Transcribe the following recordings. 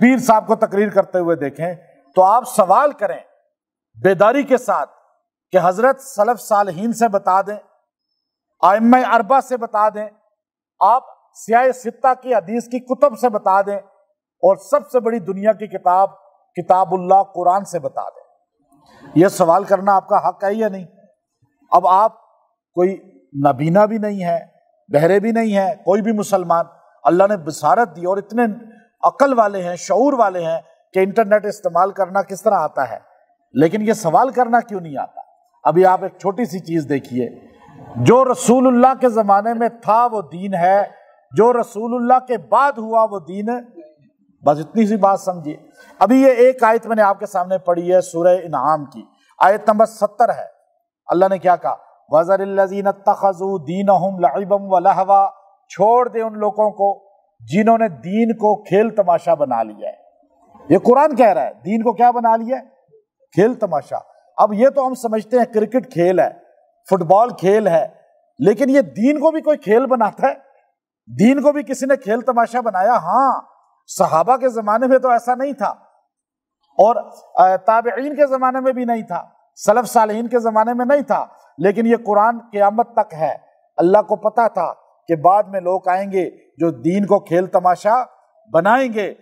پیر صاحب کو تقریر کرتے ہوئے دیکھیں تو آپ سوال کریں بیداری کے ساتھ کہ حضرت سلف صالحین سے بتا دیں، ائمہ اربعہ سے بتا دیں، آپ سیاہ ستہ کی حدیث کی کتب سے بتا دیں، اور سب سے بڑی دنیا کی کتاب کتاب اللہ قرآن سے بتا دیں۔ یہ سوال کرنا آپ کا حق ہے یا نہیں؟ اب آپ کوئی نابینا بھی نہیں ہے، بہرے بھی نہیں ہے، کوئی بھی مسلمان، اللہ نے بصارت دی اور اتنے عقل والے ہیں، شعور والے ہیں کہ انٹرنیٹ استعمال کرنا کس طرح آتا ہے، لیکن یہ سوال کرنا کیوں نہیں آتا؟ ابھی آپ ایک چھوٹی سی چیز دیکھیے، جو رسول اللہ کے زمانے میں تھا وہ دین ہے، جو رسول اللہ کے بعد ہوا وہ دین ہے، بس اتنی سی بات سمجھیے۔ ابھی یہ ایک آیت میں نے آپ کے سامنے پڑھی ہے سورہ انعام کی، آیت نمبر 70 ہے۔ اللہ نے کیا کہا؟ وَذَرِ الَّذِينَ اتَّخَذُوا دِينَهُمْ لَعِبًا وَلَهْوًا، چھوڑ دے ان لوگوں کو جنہوں نے دین کو کھیل تماشا بنا لیا ہے۔ یہ قرآن کہہ رہا ہے دین کو کیا بنا لیا ہے؟ کھیل تماشا۔ اب یہ تو ہم سمجھتے ہیں کرکٹ کھیل ہے، فٹ بال کھیل ہے، لیکن یہ دین کو بھی کوئی کھیل بناتا ہے؟ دین کو بھی کسی نے کھیل تماشا بنایا؟ ہاں، صحابہ کے زمانے میں تو ایسا نہیں تھا، اور تابعین کے زمانے میں بھی نہیں تھا، سلف صالحین کے زمانے میں نہیں تھا، لیکن یہ قرآن قیامت تک ہے۔ اللہ کو پتا تھا کہ بعد میں لوگ آئیں گے جو دین کو کھیل تماشا بنائیں گے۔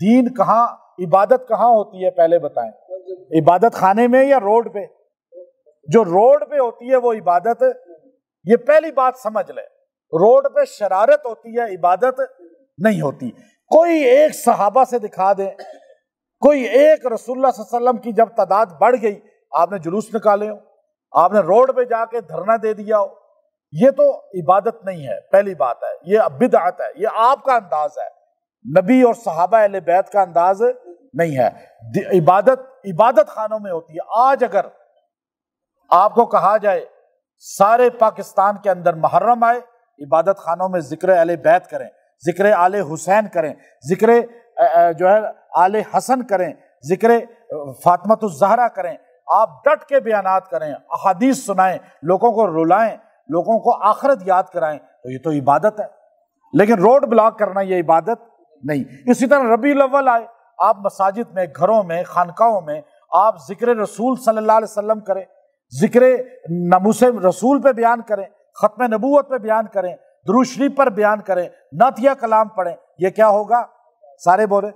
دین کہاں، عبادت کہاں ہوتی ہے پہلے بتائیں؟ عبادت خانے میں یا روڈ پہ؟ جو روڈ پہ ہوتی ہے وہ عبادت، یہ پہلی بات سمجھ لے، روڈ پہ شرارت ہوتی ہے، عبادت نہیں ہوتی۔ کوئی ایک صحابہ سے دکھا دیں، کوئی ایک رسول اللہ صلی اللہ علیہ وسلم کی جب تعداد بڑھ گئی آپ نے جلوس نکالے ہو، آپ نے روڈ پہ جا کے دھرنا دے دیا ہو، یہ تو عبادت نہیں ہے، پہلی بات ہے، یہ بدعت ہے، یہ آپ کا انداز ہے، نبی اور صحابہ اہل بیت کا انداز نہیں ہے۔ عبادت خانوں میں ہوتی ہے۔ آج اگر آپ کو کہا جائے سارے پاکستان کے اندر محرم آئے، عبادت خانوں میں ذکر اہل بیت کریں، ذکر آل حسین کریں، ذکر جو ہے آل حسن کریں، ذکر فاطمۃ الزہرا کریں، آپ ڈٹ کے بیانات کریں، احادیث سنائیں، لوگوں کو رلائیں، لوگوں کو آخرت یاد کرائیں، تو یہ تو عبادت ہے۔ لیکن روڈ بلاک کرنا یہ عبادت نہیں۔ اسی طرح ربیع الاول آئے، آپ مساجد میں، گھروں میں، خانقاہوں میں آپ ذکر رسول صلی اللہ علیہ وسلم کریں، ذکر ناموس رسول پہ بیان کریں، ختم نبوت پہ بیان کریں، درود شریف پر بیان کریں، نعتیہ کلام پڑھیں، یہ کیا ہوگا؟ سارے بولے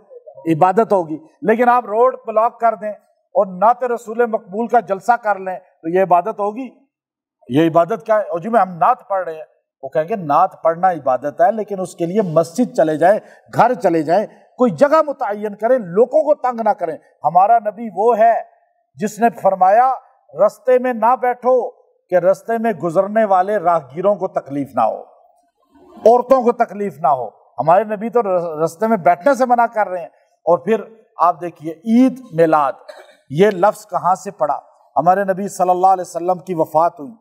عبادت ہوگی۔ لیکن آپ روڈ بلاک کر دیں اور نعت رسول مقبول کا جلسہ کر لیں تو یہ عبادت ہوگی؟ یہ عبادت کیا ہے؟ اور جی میں ہم نعت پڑھ رہے ہیں، وہ کہیں گے نعت پڑھنا عبادت ہے، لیکن اس کے لیے مسجد چلے جائیں، گھر چلے جائیں، کوئی جگہ متعین کریں، لوگوں کو تنگ نہ کریں۔ ہمارا نبی وہ ہے جس نے فرمایا رستے میں نہ بیٹھو کہ رستے میں گزرنے والے راہگیروں کو تکلیف نہ ہو، عورتوں کو تکلیف نہ ہو۔ ہمارے نبی تو رستے میں بیٹھنے سے منع کر رہے ہیں۔ اور پھر آپ دیکھیے عید میلاد، یہ لفظ کہاں سے پڑا؟ ہمارے نبی صلی اللہ علیہ وسلم کی وفات ہوئی،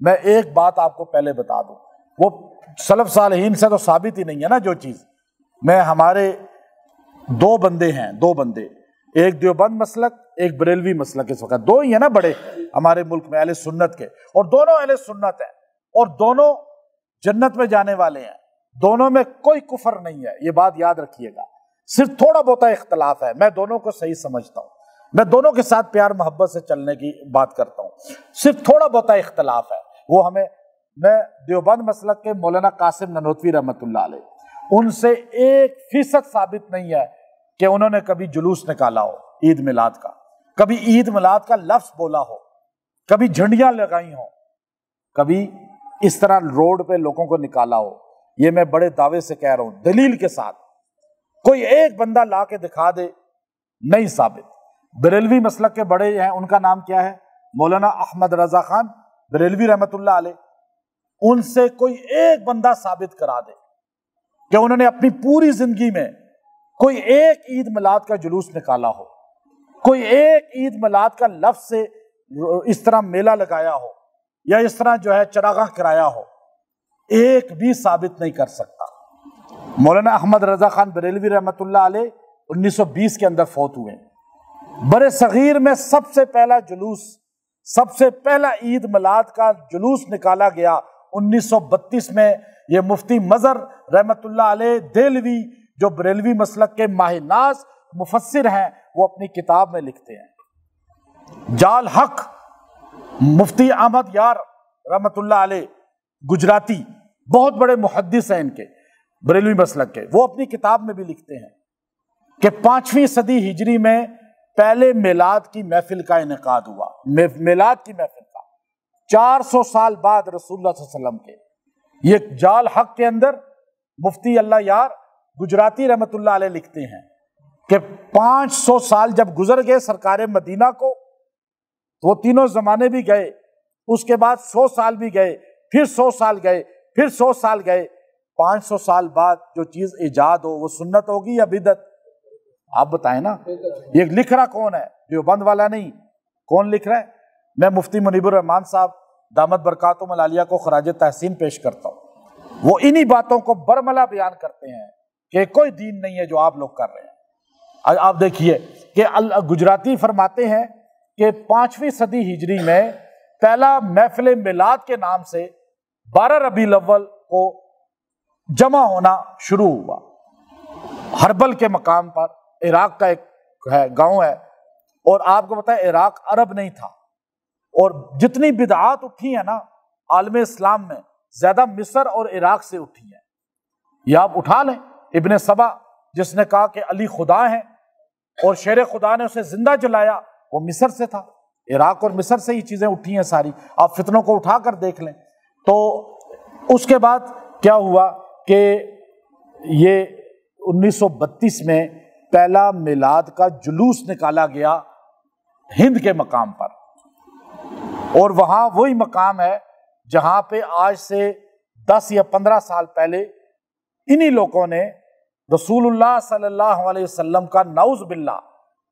میں ایک بات آپ کو پہلے بتا دوں، وہ سلف صالحین سے تو ثابت ہی نہیں ہے نا جو چیز۔ میں ہمارے دو بندے ہیں، ایک دیوبند مسلک، ایک بریلوی مسلک، اس وقت دو ہی ہیں نا بڑے ہمارے ملک میں اہل سنت کے، اور دونوں اہل سنت ہیں اور دونوں جنت میں جانے والے ہیں، دونوں میں کوئی کفر نہیں ہے، یہ بات یاد رکھیے گا۔ صرف تھوڑا بہت اختلاف ہے، میں دونوں کو صحیح سمجھتا ہوں، میں دونوں کے ساتھ پیار محبت سے چلنے کی بات کرتا ہوں، صرف تھوڑا بہت اختلاف ہے، وہ ہمیں، میں دیوبند مسلک کے مولانا قاسم ننوتوی رحمۃ اللہ علیہ، ان سے 1% ثابت نہیں ہے کہ انہوں نے کبھی جلوس نکالا ہو عید میلاد کا، کبھی عید میلاد کا لفظ بولا ہو، کبھی جھنڈیاں لگائی ہوں، کبھی اس طرح روڈ پہ لوگوں کو نکالا ہو۔ یہ میں بڑے دعوے سے کہہ رہا ہوں، دلیل کے ساتھ، کوئی ایک بندہ لا کے دکھا دے، نہیں ثابت۔ بریلوی مسلک کے بڑے ہیں، ان کا نام کیا ہے؟ مولانا احمد رضا خان بریلوی رحمۃ اللہ علیہ، ان سے کوئی ایک بندہ ثابت کرا دے کہ انہوں نے اپنی پوری زندگی میں کوئی ایک عید میلاد کا جلوس نکالا ہو، کوئی ایک عید میلاد کا لفظ سے اس طرح میلہ لگایا ہو یا اس طرح جو ہے چراغاں کرایا ہو، ایک بھی ثابت نہیں کر سکتا۔ مولانا احمد رضا خان بریلوی رحمۃ اللہ علیہ 1920 کے اندر فوت ہوئے۔ برے صغیر میں سب سے پہلا جلوس، سب سے پہلا عید میلاد کا جلوس نکالا گیا 1932 میں۔ یہ مفتی مظہر رحمۃ اللہ علیہ دہلوی جو بریلوی مسلک کے ماہ ناز مفسر ہیں وہ اپنی کتاب میں لکھتے ہیں۔ جال حق مفتی احمد یار رحمت اللہ علیہ گجراتی بہت بڑے محدث ہیں ان کے بریلوی مسلک کے، وہ اپنی کتاب میں بھی لکھتے ہیں کہ 5ویں صدی ہجری میں پہلے میلاد کی محفل کا انعقاد ہوا، میلاد کی محفل کا 400 سال بعد رسول اللہ صلی اللہ علیہ وسلم کے۔ یہ جال حق کے اندر مفتی اللہ یار گجراتی رحمت اللہ علیہ لکھتے ہیں کہ 500 سال جب گزر گئے سرکار مدینہ کو، وہ تینوں زمانے بھی گئے، اس کے بعد 100 سال بھی گئے، پھر 100 سال گئے، پھر 100 سال گئے، 500 سال بعد جو چیز ایجاد ہو وہ سنت ہوگی یا بدعت؟ آپ بتائیں نا۔ یہ لکھ رہا کون ہے؟ دیوبند والا نہیں، کون لکھ رہا ہے؟ میں مفتی منیب الرحمان صاحب دامت برکاتہم العالیہ کو خراج تحسین پیش کرتا ہوں۔ وہ انہی باتوں کو برملا بیان کرتے ہیں کہ کوئی دین نہیں ہے جو آپ لوگ کر رہے ہیں۔ آپ دیکھیے کہ گجراتی فرماتے ہیں کہ 5ویں صدی ہجری میں پہلا محفل میلاد کے نام سے 12 ربیع الاول کو جمع ہونا شروع ہوا ہربل کے مقام پر، عراق کا ایک گاؤں ہے، اور آپ کو پتہ ہے عراق عرب نہیں تھا، اور جتنی بدعات اٹھی ہیں نا عالم اسلام میں زیادہ مصر اور عراق سے اٹھی ہیں۔ یہ آپ اٹھا لیں ابن سبا جس نے کہا کہ علی خدا ہیں اور شیر خدا نے اسے زندہ جلایا، وہ مصر سے تھا، عراق اور مصر سے ہی چیزیں اٹھی ہیں ساری۔ آپ فتنوں کو اٹھا کر دیکھ لیں۔ تو اس کے بعد کیا ہوا کہ یہ 1932 میں پہلا میلاد کا جلوس نکالا گیا ہند کے مقام پر، اور وہاں وہی مقام ہے جہاں پہ آج سے 10 یا 15 سال پہلے انہی لوگوں نے رسول اللہ صلی اللہ علیہ وسلم کا نعوذ باللہ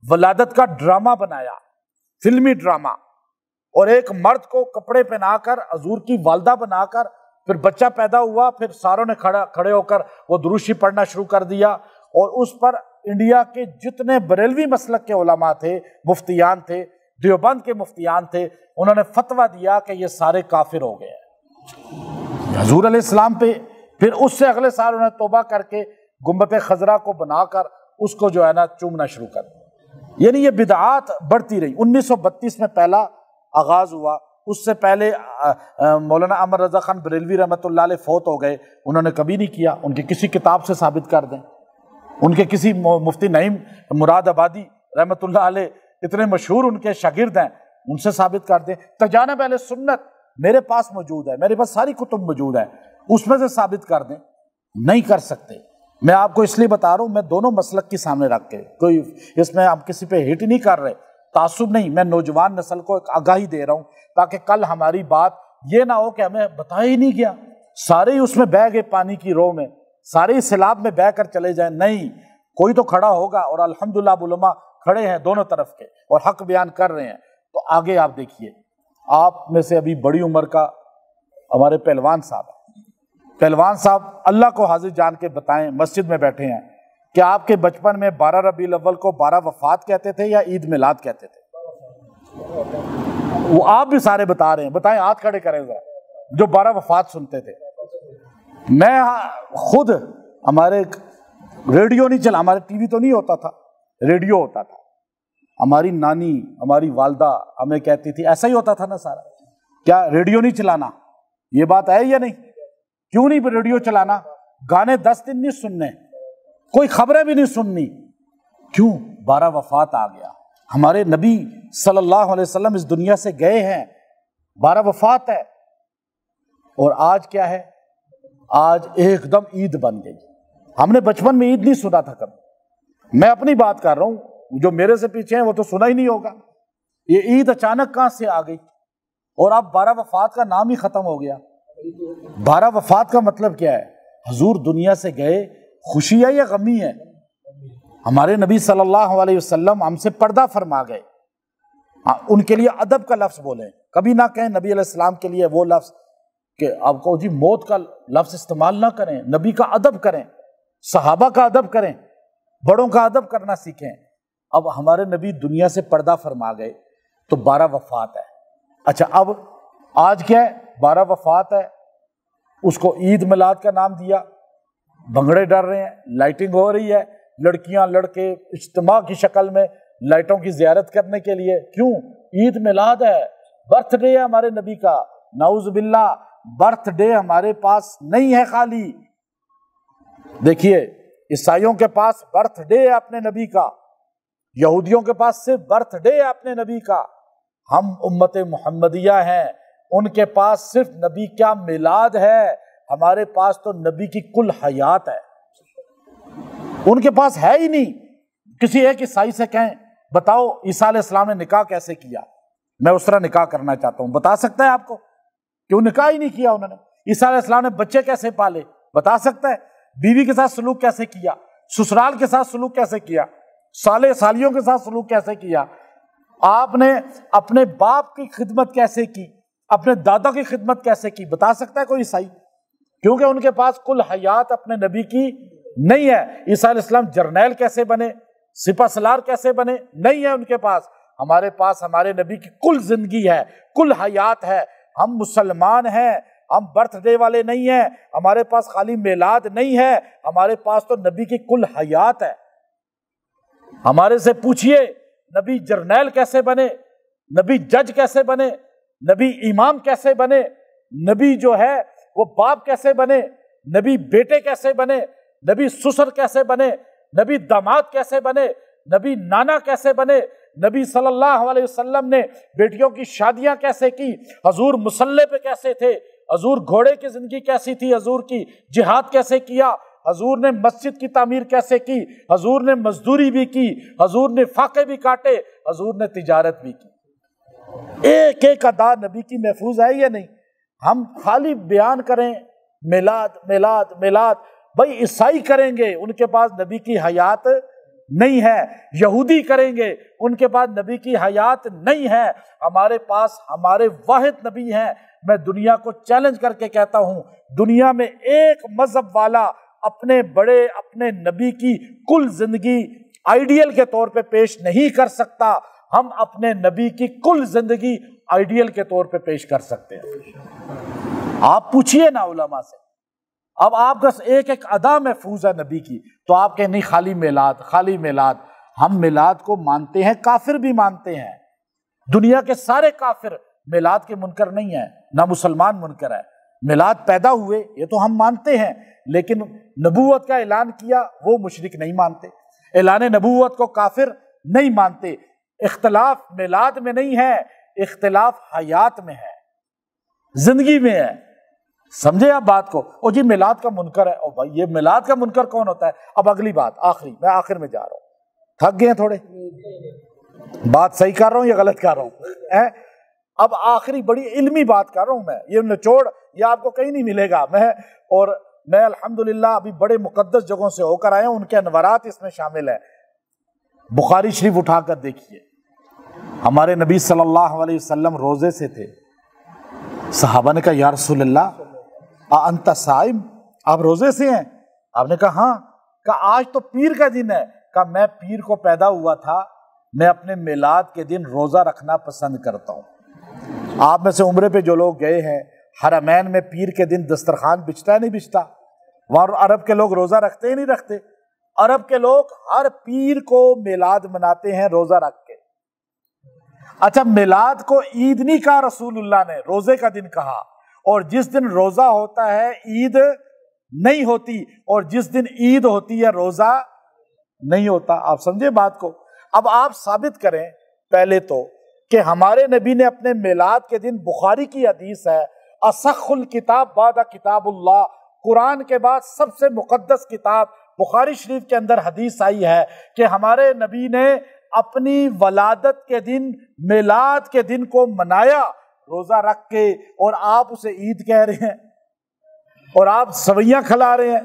ولادت کا ڈرامہ بنایا، فلمی ڈرامہ، اور ایک مرد کو کپڑے پہنا کر حضور کی والدہ بنا کر، پھر بچہ پیدا ہوا، پھر ساروں نے کھڑے ہو کر وہ درود شریف پڑھنا شروع کر دیا، اور اس پر انڈیا کے جتنے بریلوی مسلک کے علماء تھے، مفتیان تھے، دیوبند کے مفتیان تھے، انہوں نے فتویٰ دیا کہ یہ سارے کافر ہو گئے ہیں حضور علیہ السلام پہ۔ پھر اس سے اگلے سال انہوں نے توبہ کر کے گنبد خضرا کو بنا کر اس کو جو ہے نا چومنا شروع کر دیا۔ یعنی یہ بدعات بڑھتی رہی۔ 1932 میں پہلا آغاز ہوا، اس سے پہلے مولانا احمد رضا خان بریلوی رحمۃ اللہ علیہ فوت ہو گئے، انہوں نے کبھی نہیں کیا۔ ان کی کسی کتاب سے ثابت کر دیں، ان کے کسی مفتی نعیم مراد آبادی رحمۃ اللہ علیہ اتنے مشہور ان کے شاگرد ہیں، ان سے ثابت کر دیں۔ تجانب اہل سنت میرے پاس موجود ہے، میرے پاس ساری کتب موجود ہے، اس میں سے ثابت کر دیں۔ نہیں کر سکتے۔ میں آپ کو اس لیے بتا رہا ہوں، میں دونوں مسلک کی سامنے رکھ کے، کوئی اس میں ہم کسی پہ ہٹ نہیں کر رہے، تعصب نہیں، میں نوجوان نسل کو ایک آگاہی دے رہا ہوں تاکہ کل ہماری بات یہ نہ ہو کہ ہمیں بتایا ہی نہیں گیا، سارے ہی اس میں بہہ گئے پانی کی رو میں، سارے ہی سیلاب میں بہہ کر چلے جائیں۔ نہیں، کوئی تو کھڑا ہوگا، اور الحمدللہ علماء کھڑے ہیں دونوں طرف کے اور حق بیان کر رہے ہیں۔ تو آگے آپ دیکھیے، آپ میں سے ابھی بڑی عمر کا ہمارے پہلوان صاحب اللہ کو حاضر جان کے بتائیں، مسجد میں بیٹھے ہیں، کہ آپ کے بچپن میں 12 ربیع الاول کو 12 وفات کہتے تھے یا عید میلاد کہتے تھے؟ وہ آپ بھی سارے بتا رہے ہیں، بتائیں، ہاتھ کھڑے کریں ذرا جو 12 وفات سنتے تھے۔ میں خود، ہمارے ریڈیو نہیں چلا، ہمارے ٹی وی تو نہیں ہوتا تھا، ریڈیو ہوتا تھا، ہماری نانی، ہماری والدہ ہمیں کہتی تھی، ایسا ہی ہوتا تھا نا سارا، کیا ریڈیو نہیں چلانا؟ یہ بات ہے یا نہیں؟ کیوں نہیں ریڈیو چلانا؟ گانے 10 دن نہیں سننے، کوئی خبریں بھی نہیں سننی، کیوں؟ 12 وفات آ گیا۔ ہمارے نبی صلی اللہ علیہ وسلم اس دنیا سے گئے ہیں، 12 وفات ہے، اور آج کیا ہے؟ آج ایک دم عید بن گئی۔ ہم نے بچپن میں عید نہیں سنا تھا کبھی، میں اپنی بات کر رہا ہوں، جو میرے سے پیچھے ہیں وہ تو سنا ہی نہیں ہوگا۔ یہ عید اچانک کہاں سے آ گئی؟ اور اب 12 وفات کا نام ہی ختم ہو گیا۔ 12 وفات کا مطلب کیا ہے؟ حضور دنیا سے گئے، خوشی ہے یا غمی ہے؟ ہمارے نبی صلی اللہ علیہ وسلم ہم سے پردہ فرما گئے، ان کے لیے ادب کا لفظ بولیں، کبھی نہ کہیں نبی علیہ السلام کے لیے وہ لفظ کہ آپ کو جی موت کا لفظ استعمال نہ کریں، نبی کا ادب کریں، صحابہ کا ادب کریں، بڑوں کا ادب کرنا سیکھیں۔ اب ہمارے نبی دنیا سے پردہ فرما گئے تو 12 وفات ہے۔ اچھا، اب آج کیا ہے؟ 12 وفات ہے، اس کو عید میلاد کا نام دیا، بھنگڑے ڈر رہے ہیں، لائٹنگ ہو رہی ہے، لڑکیاں لڑکے اجتماع کی شکل میں لائٹوں کی زیارت کرنے کے لیے. کیوں؟ عید میلاد ہے، برتھ ڈے ہے ہمارے نبی کا. نعوذ باللہ، برتھ ڈے ہمارے پاس نہیں ہے خالی. دیکھیے عیسائیوں کے پاس برتھ ڈے ہے اپنے نبی کا، یہودیوں کے پاس صرف برتھ ڈے ہے اپنے نبی کا. ہم امت محمدیہ ہیں، ان کے پاس صرف نبی کا میلاد ہے. ہمارے پاس تو نبی کی کل حیات ہے، ان کے پاس ہے ہی نہیں. کسی ایک عیسائی سے کہیں بتاؤ عیسیٰ علیہ السلام نے نکاح کیسے کیا، میں اس طرح نکاح کرنا چاہتا ہوں، بتا سکتا ہے آپ کو؟ کیوں نکاح ہی نہیں کیا انہوں نے. عیسیٰ علیہ السلام نے بچے کیسے پالے، بتا سکتا ہے؟ بیوی کے ساتھ سلوک کیسے کیا، سسرال کے ساتھ سلوک کیسے کیا، سالے سالیوں کے ساتھ سلوک کیسے کیا، آپ نے اپنے باپ کی خدمت کیسے کی، اپنے دادا کی خدمت کیسے کی، بتا سکتا ہے کوئی عیسائی؟ کیونکہ ان کے پاس کل حیات اپنے نبی کی نہیں ہے. عیسیٰ علیہ السلام جرنیل کیسے بنے، سپہ سالار کیسے بنے، نہیں ہے ان کے پاس. ہمارے پاس ہمارے نبی کی کل زندگی ہے، کل حیات ہے. ہم مسلمان ہیں، ہم برتھ ڈے والے نہیں ہیں، ہمارے پاس خالی میلاد نہیں ہے، ہمارے پاس تو نبی کی کل حیات ہے. ہمارے سے پوچھئے نبی جرنیل کیسے بنے، نبی جج کیسے بنے، نبی امام کیسے بنے، نبی جو ہے وہ باپ کیسے بنے، نبی بیٹے کیسے بنے، نبی سسر کیسے بنے، نبی داماد کیسے بنے، نبی نانا کیسے بنے، نبی صلی اللہ علیہ وسلم نے بیٹیوں کی شادیاں کیسے کی، حضور مصلی پہ کیسے تھے، حضور گھوڑے کی زندگی کیسی تھی، حضور کی جہاد کیسے کیا، حضور نے مسجد کی تعمیر کیسے کی، حضور نے مزدوری بھی کی، حضور نے فاقے بھی کاٹے، حضور نے تجارت بھی کی. ایک ایک ادا نبی کی محفوظ ہے یا نہیں؟ ہم خالی بیان کریں میلاد میلاد میلاد. بھائی عیسائی کریں گے، ان کے پاس نبی کی حیات نہیں ہے، یہودی کریں گے، ان کے پاس نبی کی حیات نہیں ہے. ہمارے پاس ہمارے واحد نبی ہیں. میں دنیا کو چیلنج کر کے کہتا ہوں، دنیا میں ایک مذہب والا اپنے نبی کی کل زندگی آئیڈیل کے طور پہ پیش نہیں کر سکتا. ہم اپنے نبی کی کل زندگی آئیڈیل کے طور پہ پیش کر سکتے ہیں. آپ پوچھئے نا علماء سے. اب آپ کا ایک ایک ادا محفوظ ہے نبی کی، تو آپ کہیں نہیں خالی میلاد خالی میلاد. ہم میلاد کو مانتے ہیں، کافر بھی مانتے ہیں. دنیا کے سارے کافر میلاد کے منکر نہیں ہیں، نہ مسلمان منکر ہے. میلاد پیدا ہوئے یہ تو ہم مانتے ہیں، لیکن نبوت کا اعلان کیا وہ مشرک نہیں مانتے، اعلان نبوت کو کافر نہیں مانتے. اختلاف میلاد میں نہیں ہے، اختلاف حیات میں ہے، زندگی میں ہے. سمجھے آپ بات کو؟ او جی میلاد کا منکر ہے. او بھائی یہ میلاد کا منکر کون ہوتا ہے؟ اب اگلی بات آخری، میں آخر میں جا رہا ہوں. تھک گئے ہیں تھوڑے؟ بات صحیح کر رہا ہوں یا غلط کر رہا ہوں؟ اب آخری بڑی علمی بات کر رہا ہوں میں. یہ نچوڑ یہ آپ کو کہیں نہیں ملے گا. میں الحمدللہ ابھی بڑے مقدس جگہوں سے ہو کر آیا ہوں، ان کے انوارات اس میں شامل ہیں. بخاری شریف اٹھا کر دیکھیے، ہمارے نبی صلی اللہ علیہ وسلم روزے سے تھے. صحابہ نے کہا یا رسول اللہ انت صائم، آپ روزے سے ہیں؟ آپ نے کہا ہاں. کہا آج تو پیر کا دن ہے. کہا میں پیر کو پیدا ہوا تھا، میں اپنے میلاد کے دن روزہ رکھنا پسند کرتا ہوں. آپ میں سے عمرے پہ جو لوگ گئے ہیں، حرمین میں پیر کے دن دسترخوان بچتا ہے نہیں بچتا؟ وہاں عرب کے لوگ روزہ رکھتے ہی نہیں رکھتے؟ عرب کے لوگ ہر پیر کو میلاد مناتے ہیں روزہ رکھ کے. اچھا میلاد کو عید نہیں کہا رسول اللہ نے، روزے کا دن کہا. اور جس دن روزہ ہوتا ہے عید نہیں ہوتی، اور جس دن عید ہوتی ہے روزہ نہیں ہوتا. آپ سمجھے بات کو؟ اب آپ ثابت کریں پہلے تو کہ ہمارے نبی نے اپنے میلاد کے دن، بخاری کی حدیث ہے اصح الکتاب بعد کتاب اللہ، قرآن کے بعد سب سے مقدس کتاب بخاری شریف کے اندر حدیث آئی ہے کہ ہمارے نبی نے اپنی ولادت کے دن، میلاد کے دن کو منایا روزہ رکھ کے، اور آپ اسے عید کہہ رہے ہیں، اور آپ سویاں کھلا رہے ہیں،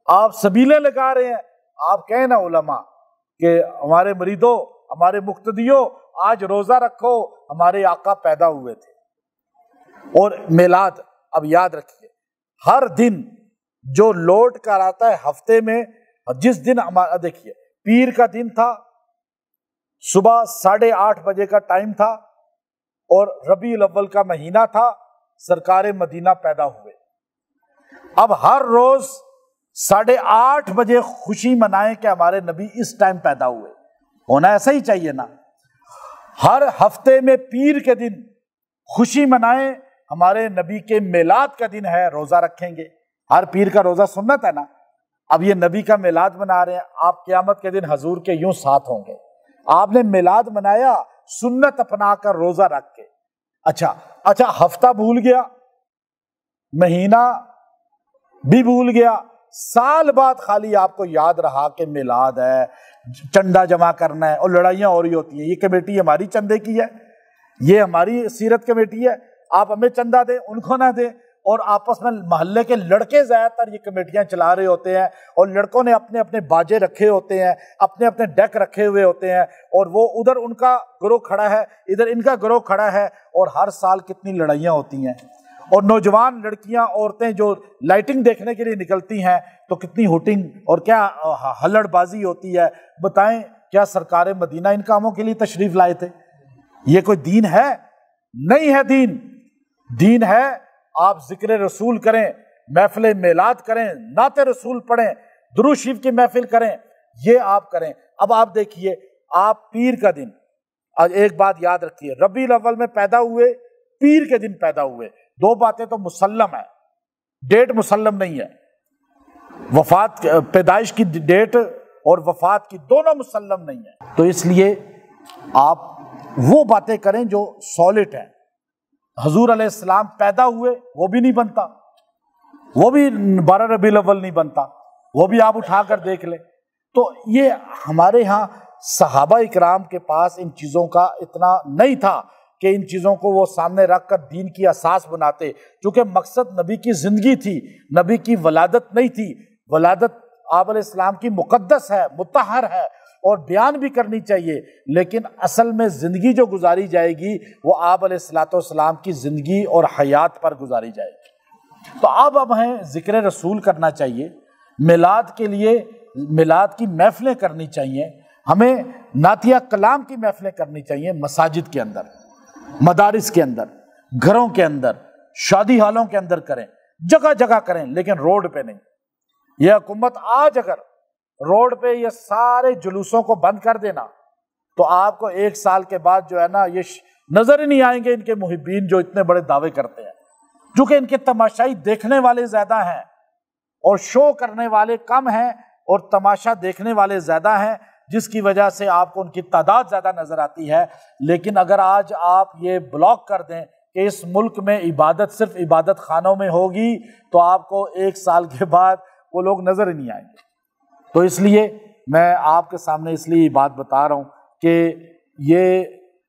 آپ سبیلیں لگا رہے ہیں. آپ کہیں نا علماء کہ ہمارے مریدوں، ہمارے مقتدیوں آج روزہ رکھو، ہمارے آقا پیدا ہوئے تھے. اور میلاد اب یاد رکھیے، ہر دن جو لوٹ کر آتا ہے ہفتے میں، جس دن ہمارا دیکھیے پیر کا دن تھا، صبح 8:30 بجے کا ٹائم تھا، اور ربیع الاول کا مہینہ تھا، سرکار مدینہ پیدا ہوئے. اب ہر روز 8:30 بجے خوشی منائیں کہ ہمارے نبی اس ٹائم پیدا ہوئے. ہونا ایسا ہی چاہیے نا. ہر ہفتے میں پیر کے دن خوشی منائیں ہمارے نبی کے میلاد کا دن ہے, روزہ رکھیں گے. ہر پیر کا روزہ سنت ہے نا. اب یہ نبی کا میلاد منا رہے ہیں, آپ قیامت کے دن حضور کے یوں ساتھ ہوں گے. آپ نے میلاد منایا سنت اپنا کر روزہ رکھ کے. اچھا ہفتہ بھول گیا, مہینہ بھی بھول گیا, سال بعد خالی آپ کو یاد رہا کہ میلاد ہے, چندہ جمع کرنا ہے, اور لڑائیاں ہو رہی ہوتی ہیں. یہ کمیٹی ہماری چندے کی ہے, یہ ہماری سیرت کمیٹی ہے, آپ ہمیں چندہ دیں, ان کو نہ دیں. اور آپس میں محلے کے لڑکے زیادہ تر یہ کمیٹیاں چلا رہے ہوتے ہیں, اور لڑکوں نے اپنے اپنے باجے رکھے ہوتے ہیں, اپنے اپنے ڈیک رکھے ہوئے ہوتے ہیں, اور وہ ادھر ان کا گروہ کھڑا ہے, ادھر ان کا گروہ کھڑا ہے, اور ہر سال کتنی لڑائیاں ہوتی ہیں. اور نوجوان لڑکیاں عورتیں جو لائٹنگ دیکھنے کے لیے نکلتی ہیں تو کتنی ہوٹنگ اور کیا ہلڑ بازی ہوتی ہے. بتائیں کیا سرکار مدینہ ان کاموں کے لیے تشریف لائے تھے؟ یہ کوئی دین ہے؟ نہیں ہے دین. دین ہے آپ ذکر رسول کریں, محفل میلاد کریں, نعت رسول پڑھیں, درود شریف کی محفل کریں, یہ آپ کریں. اب آپ دیکھیے, آپ پیر کا دن, آج ایک بات یاد رکھیے, ربیع الاول میں پیدا ہوئے, پیر کے دن پیدا ہوئے. دو باتیں تو مسلم ہیں, ڈیٹ مسلم نہیں ہے. وفات پیدائش کی ڈیٹ اور وفات کی دونوں مسلم نہیں ہیں. تو اس لیے آپ وہ باتیں کریں جو سالڈ ہیں. حضور علیہ السلام پیدا ہوئے وہ بھی نہیں بنتا, وہ بھی 12 ربیع الاول نہیں بنتا, وہ بھی آپ اٹھا کر دیکھ لیں. تو یہ ہمارے ہاں صحابہ اکرام کے پاس ان چیزوں کا اتنا نہیں تھا کہ ان چیزوں کو وہ سامنے رکھ کر دین کی اساس بناتے, چونکہ مقصد نبی کی زندگی تھی, نبی کی ولادت نہیں تھی. ولادت آپ علیہ السلام کی مقدس ہے, مطہر ہے, اور بیان بھی کرنی چاہیے, لیکن اصل میں زندگی جو گزاری جائے گی وہ آپ علیہ الصلوۃ والسلام کی زندگی اور حیات پر گزاری جائے گی. تو اب ہمیں ذکر رسول کرنا چاہیے, میلاد کے لیے میلاد کی محفلیں کرنی چاہیے, ہمیں نعتیہ کلام کی محفلیں کرنی چاہیے. مساجد کے اندر, مدارس کے اندر, گھروں کے اندر, شادی ہالوں کے اندر کریں, جگہ جگہ کریں, لیکن روڈ پہ نہیں. یہ حکومت آج اگر روڈ پہ یہ سارے جلوسوں کو بند کر دینا تو آپ کو 1 سال کے بعد جو ہے نا یہ نظر ہی نہیں آئیں گے ان کے محبین جو اتنے بڑے دعوے کرتے ہیں. چونکہ ان کے تماشائی دیکھنے والے زیادہ ہیں اور شو کرنے والے کم ہیں, اور تماشا دیکھنے والے زیادہ ہیں, جس کی وجہ سے آپ کو ان کی تعداد زیادہ نظر آتی ہے. لیکن اگر آج آپ یہ بلاک کر دیں کہ اس ملک میں عبادت صرف عبادت خانوں میں ہوگی تو آپ کو 1 سال کے بعد وہ لوگ نظر ہی نہیں آئیں گے. تو اس لیے میں آپ کے سامنے اس لیے یہ بات بتا رہا ہوں کہ یہ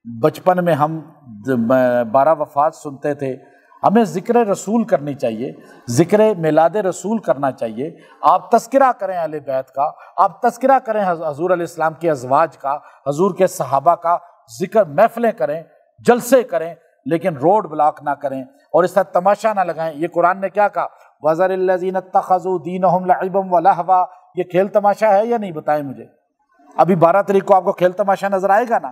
بچپن میں ہم 12 وفات سنتے تھے, ہمیں ذکر رسول کرنی چاہیے, ذکر میلاد رسول کرنا چاہیے. آپ تذکرہ کریں اہل بیت کا, آپ تذکرہ کریں حضور علیہ السلام کے ازواج کا, حضور کے صحابہ کا ذکر, محفلیں کریں, جلسے کریں, لیکن روڈ بلاک نہ کریں اور اس طرح تماشا نہ لگائیں. یہ قرآن نے کیا کہا, وَذَرِ الَّذِينَ اتَّخَذُوا دِينَهُمْ لَعِبًا وَلَهْوًا. یہ کھیل تماشا ہے یا نہیں, بتائیں مجھے. ابھی 12 تاریخ کو آپ کو کھیل تماشا نظر آئے گا نا.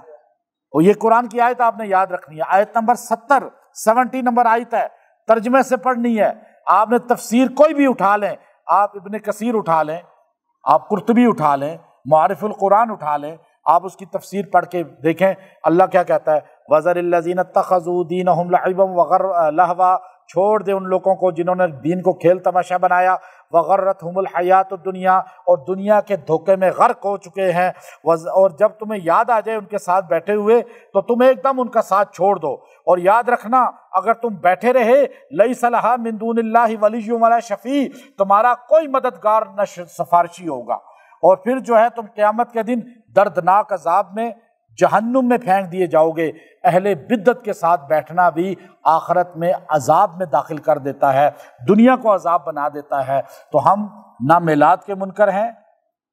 اور یہ قرآن کی آیت آپ نے یاد رکھنی ہے, آیت نمبر 70 نمبر آیت ہے, ترجمے سے پڑھنی ہے. آپ نے تفسیر کوئی بھی اٹھا لیں, آپ ابن کثیر اٹھا لیں, آپ قرطبی اٹھا لیں, معارف القرآن اٹھا لیں, آپ اس کی تفسیر پڑھ کے دیکھیں اللہ کیا کہتا ہے. وَذَرِ الَّذِينَ اتَّخَذُوا دِينَهُمْ لَعِبًا لَهْوًا. چھوڑ دے ان لوگوں کو جنہوں نے دین کو کھیل تماشا بنایا. وَغَرَّتْهُمُ الْحَيَاةُ الدُّنْيَا, اور دنیا کے دھوکے میں غرق ہو چکے ہیں. اور جب تمہیں یاد آ جائے ان کے ساتھ بیٹھے ہوئے تو تم ایک دم ان کا ساتھ چھوڑ دو. اور یاد رکھنا اگر تم بیٹھے رہے, لَيْسَ لَهَا مِن دُونِ اللَّهِ وَلِيٌّ وَلَا شَفِيعٌ, تمہارا کوئی مددگار نہ سفارشی ہوگا. اور پھر جو ہے تم قیامت کے دن دردناک عذاب میں جہنم میں پھینک دیے جاؤ گے. اہل بدعت کے ساتھ بیٹھنا بھی آخرت میں عذاب میں داخل کر دیتا ہے, دنیا کو عذاب بنا دیتا ہے. تو ہم نہ میلاد کے منکر ہیں,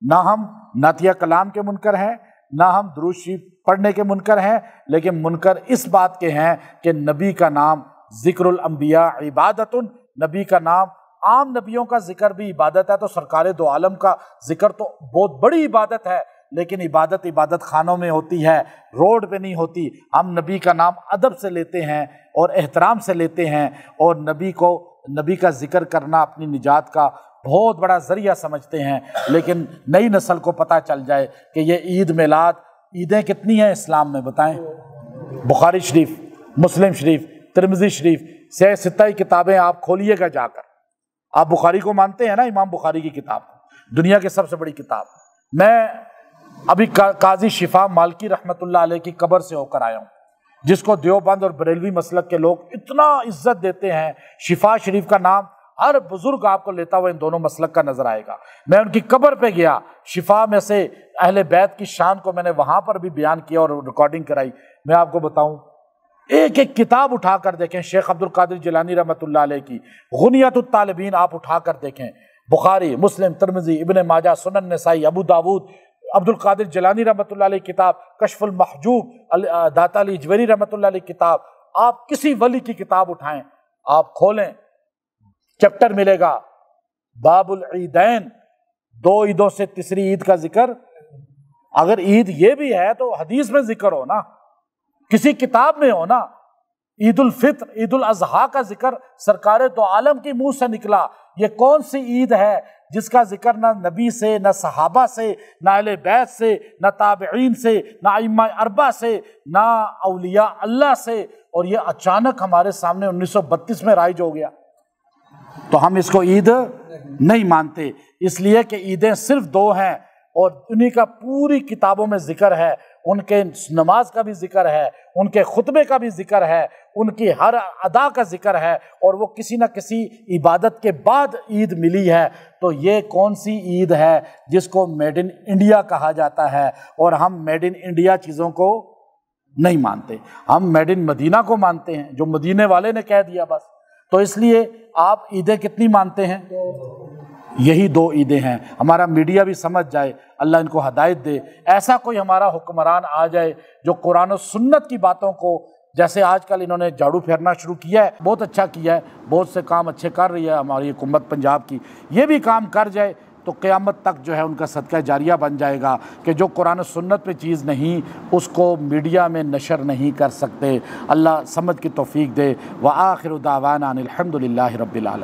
نہ ہم نعتیہ کلام کے منکر ہیں, نہ ہم درود شریف پڑھنے کے منکر ہیں, لیکن منکر اس بات کے ہیں کہ نبی کا نام ذکر الانبیاء عبادت, نبی کا نام, عام نبیوں کا ذکر بھی عبادت ہے. تو سرکار دو عالم کا ذکر تو بہت بڑی عبادت ہے, لیکن عبادت خانوں میں ہوتی ہے, روڈ پہ نہیں ہوتی. ہم نبی کا نام ادب سے لیتے ہیں اور احترام سے لیتے ہیں, اور نبی کا ذکر کرنا اپنی نجات کا بہت بڑا ذریعہ سمجھتے ہیں، لیکن نئی نسل کو پتہ چل جائے کہ یہ عید میلاد، عیدیں کتنی ہیں اسلام میں بتائیں؟ بخاری شریف، مسلم شریف، ترمذی شریف، ستہ کتابیں آپ کھولیے گا جا کر۔ آپ بخاری کو مانتے ہیں نا، امام بخاری کی کتاب دنیا کی سب سے بڑی کتاب۔ میں ابھی قاضی شفا مالکی رحمۃ اللہ علیہ کی قبر سے ہو کر آیا ہوں، جس کو دیوبند اور بریلوی مسلک کے لوگ اتنا عزت دیتے ہیں۔ شفا شریف کا نام ہر بزرگ آپ کو لیتا ہوا ان دونوں مسلک کا نظر آئے گا۔ میں ان کی قبر پہ گیا، شفا میں سے اہل بیت کی شان کو میں نے وہاں پر بھی بیان کیا اور ریکارڈنگ کرائی۔ میں آپ کو بتاؤں، ایک ایک کتاب اٹھا کر دیکھیں، شیخ عبد القادر جیلانی رحمۃ اللہ علیہ کی غنیۃ الطالبین آپ اٹھا کر دیکھیں، بخاری، مسلم، ترمذی، ابن ماجہ، سنن نسائی، ابو داود، عبد القادر جیلانی رحمۃ اللہ علیہ کتاب کشف المحجوب، داتا علی اجویری رحمۃ اللہ علیہ کتاب، آپ کسی ولی کی کتاب اٹھائیں، آپ کھولیں، چیپٹر ملے گا باب العیدین، 2 عیدوں سے تیسری عید کا ذکر۔ اگر عید یہ بھی ہے تو حدیث میں ذکر ہو نا، کسی کتاب میں ہو نا۔ عید الفطر، عید الاضحیٰ کا ذکر سرکار تو عالم کے منہ سے نکلا۔ یہ کون سی عید ہے جس کا ذکر نہ نبی سے، نہ صحابہ سے، نہ اہل بیت سے، نہ تابعین سے، نہ ائمہ اربعہ سے، نہ اولیاء اللہ سے، اور یہ اچانک ہمارے سامنے 1932 میں رائج ہو گیا۔ تو ہم اس کو عید نہیں مانتے، اس لیے کہ عیدیں صرف 2 ہیں، اور انہی کا پوری کتابوں میں ذکر ہے، ان کے نماز کا بھی ذکر ہے، ان کے خطبے کا بھی ذکر ہے، ان کی ہر ادا کا ذکر ہے، اور وہ کسی نہ کسی عبادت کے بعد عید ملی ہے۔ تو یہ کون سی عید ہے جس کو میڈ ان انڈیا کہا جاتا ہے؟ اور ہم میڈ ان انڈیا چیزوں کو نہیں مانتے، ہم میڈ ان مدینہ کو مانتے ہیں، جو مدینے والے نے کہہ دیا بس۔ تو اس لیے آپ عیدیں کتنی مانتے ہیں؟ یہی 2 عیدیں ہیں۔ ہمارا میڈیا بھی سمجھ جائے، اللہ ان کو ہدایت دے۔ ایسا کوئی ہمارا حکمران آ جائے جو قرآن و سنت کی باتوں کو، جیسے آج کل انہوں نے جھاڑو پھیرنا شروع کیا ہے، بہت اچھا کیا ہے، بہت سے کام اچھے کر رہی ہے ہماری حکومت پنجاب کی، یہ بھی کام کر جائے تو قیامت تک جو ہے ان کا صدقہ جاریہ بن جائے گا کہ جو قرآن و سنت پہ چیز نہیں اس کو میڈیا میں نشر نہیں کر سکتے۔ اللہ سمجھ کی توفیق دے۔ وآخر دعوانا ان الحمد للہ رب العالمین۔